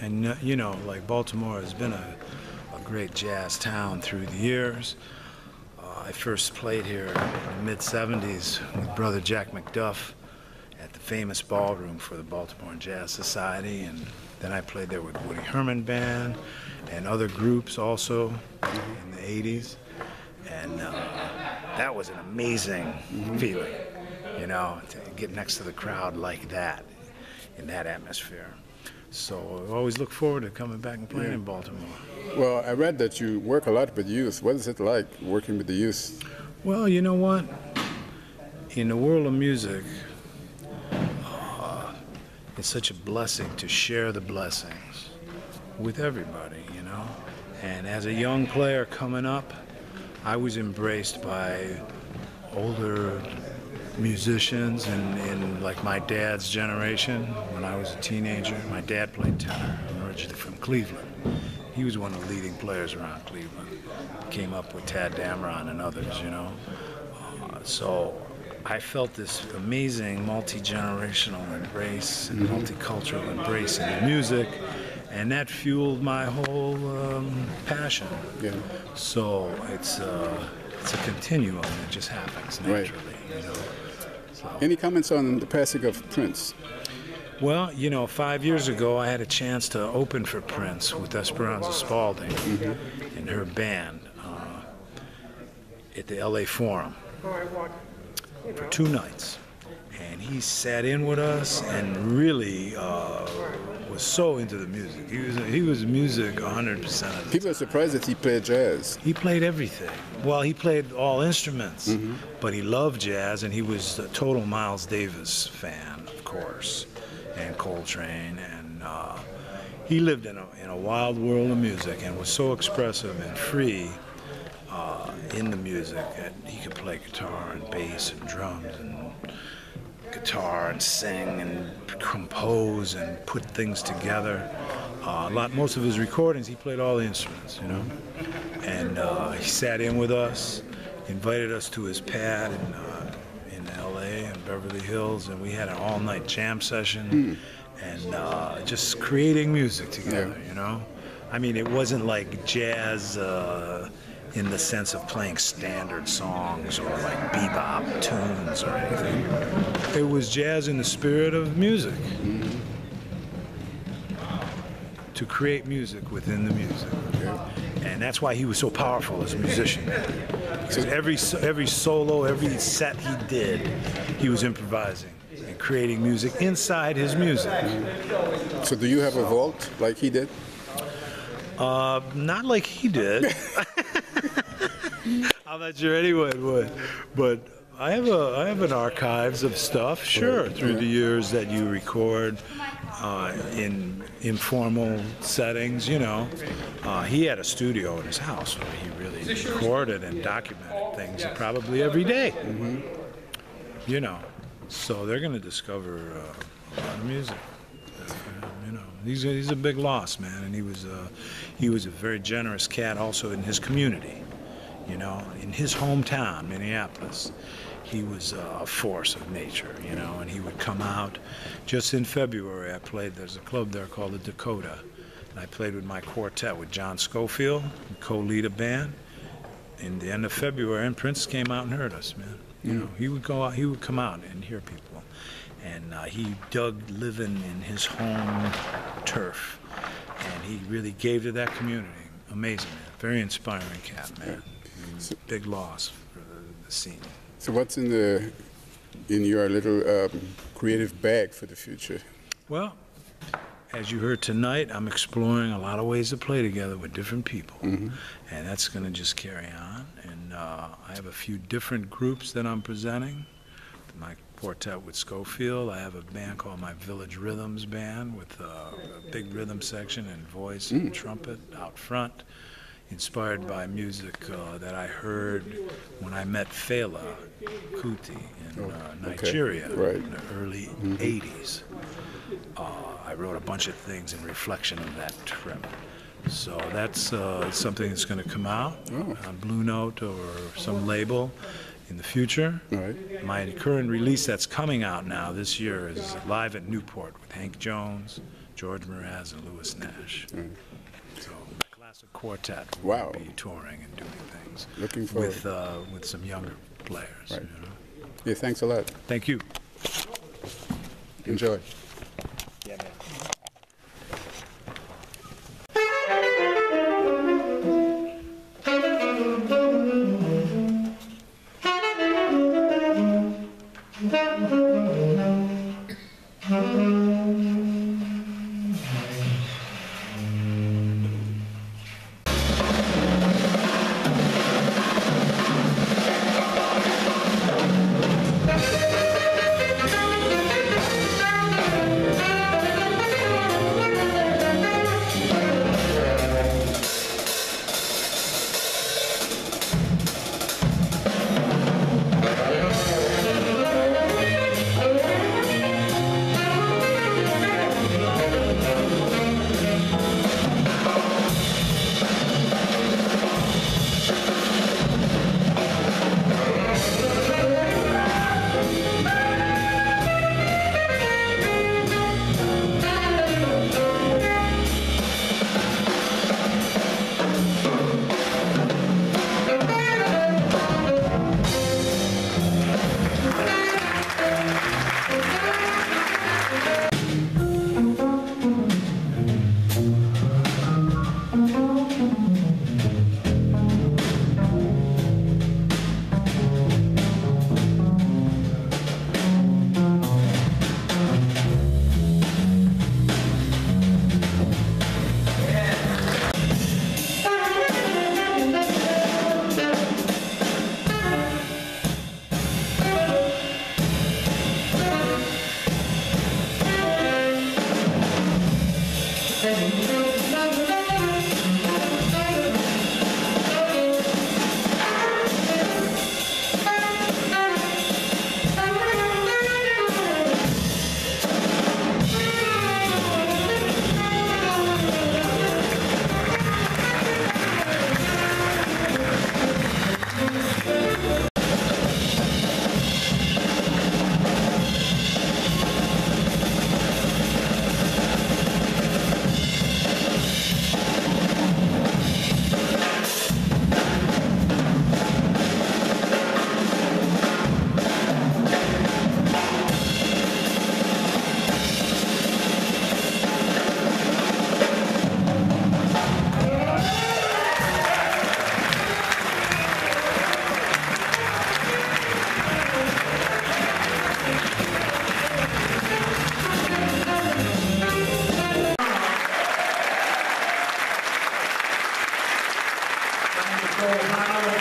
And you know, like Baltimore has been a great jazz town through the years. I first played here in the mid-'70s with brother Jack McDuff at the famous ballroom for the Baltimore Jazz Society, and then I played there with Woody Herman Band and other groups also in the '80s, and that was an amazing feeling, you know, to get next to the crowd like that, in that atmosphere. So I always look forward to coming back and playing in Baltimore. Well, I read that you work a lot with youth. What is it like working with the youth? Well, you know what? In the world of music, it's such a blessing to share the blessings with everybody, you know? And as a young player coming up, I was embraced by older musicians in like my dad's generation. When I was a teenager, my dad played tenor, originally from Cleveland. He was one of the leading players around Cleveland. Came up with Tad Dameron and others, you know. So I felt this amazing multi-generational embrace and multicultural embrace in the music, and that fueled my whole passion. Yeah. So it's a continuum that just happens naturally, you know. So. Any comments on the passing of Prince? Well, you know, 5 years ago I had a chance to open for Prince with Esperanza Spalding and her band at the LA Forum for 2 nights. And he sat in with us and really was so into the music. He was music 100% of the time. People are surprised that he played jazz. He played everything. Well, he played all instruments, but he loved jazz, and he was a total Miles Davis fan, of course, and Coltrane, and he lived in a wild world of music and was so expressive and free in the music that he could play guitar and bass and drums and guitar and sing and compose and put things together. Most of his recordings, he played all the instruments, you know. And he sat in with us, invited us to his pad in LA and Beverly Hills, and we had an all-night jam session and just creating music together, you know. I mean, it wasn't like jazz in the sense of playing standard songs or like bebop tunes or anything. It was jazz in the spirit of music. To create music within the music. And that's why he was so powerful as a musician. Because every solo, every set he did, he was improvising and creating music inside his music. So do you have a vault like he did? Not like he did. I'm not sure anyone would, but I have an archives of stuff, sure, through the years that you record in informal settings, you know. He had a studio in his house where he really recorded and documented things probably every day, you know. So they're going to discover a lot of music. You know, he's a big loss, man, and he was a very generous cat also in his community, you know, in his hometown, Minneapolis. He was a force of nature, you know, and he would come out. Just in February, I played, there's a club there called the Dakota, and I played with my quartet with John Schofield, co-lead a band, in the end of February, and Prince came out and heard us, man. You know, he would go out, he would come out and hear people. And he dug living in his home turf, and he really gave to that community. Amazing, man. Very inspiring cat, man. Big loss for the scene. So what's in your little creative bag for the future? Well, as you heard tonight, I'm exploring a lot of ways to play together with different people, and that's going to just carry on. And I have a few different groups that I'm presenting. My quartet with Schofield. I have a band called my Village Rhythms Band with a big rhythm section and voice and trumpet out front, inspired by music that I heard when I met Fela Kuti in Nigeria in the early '80s. I wrote a bunch of things in reflection of that trip. So that's something that's going to come out on Blue Note or some label in the future. My current release that's coming out now this year is live at Newport with Hank Jones, George Mraz and Louis Nash. So the classic quartet will Wow. be touring and doing things. Looking forward. With some younger players. Right. You know? Yeah, thanks a lot. Thank you. Enjoy. Yeah, man. Lavano.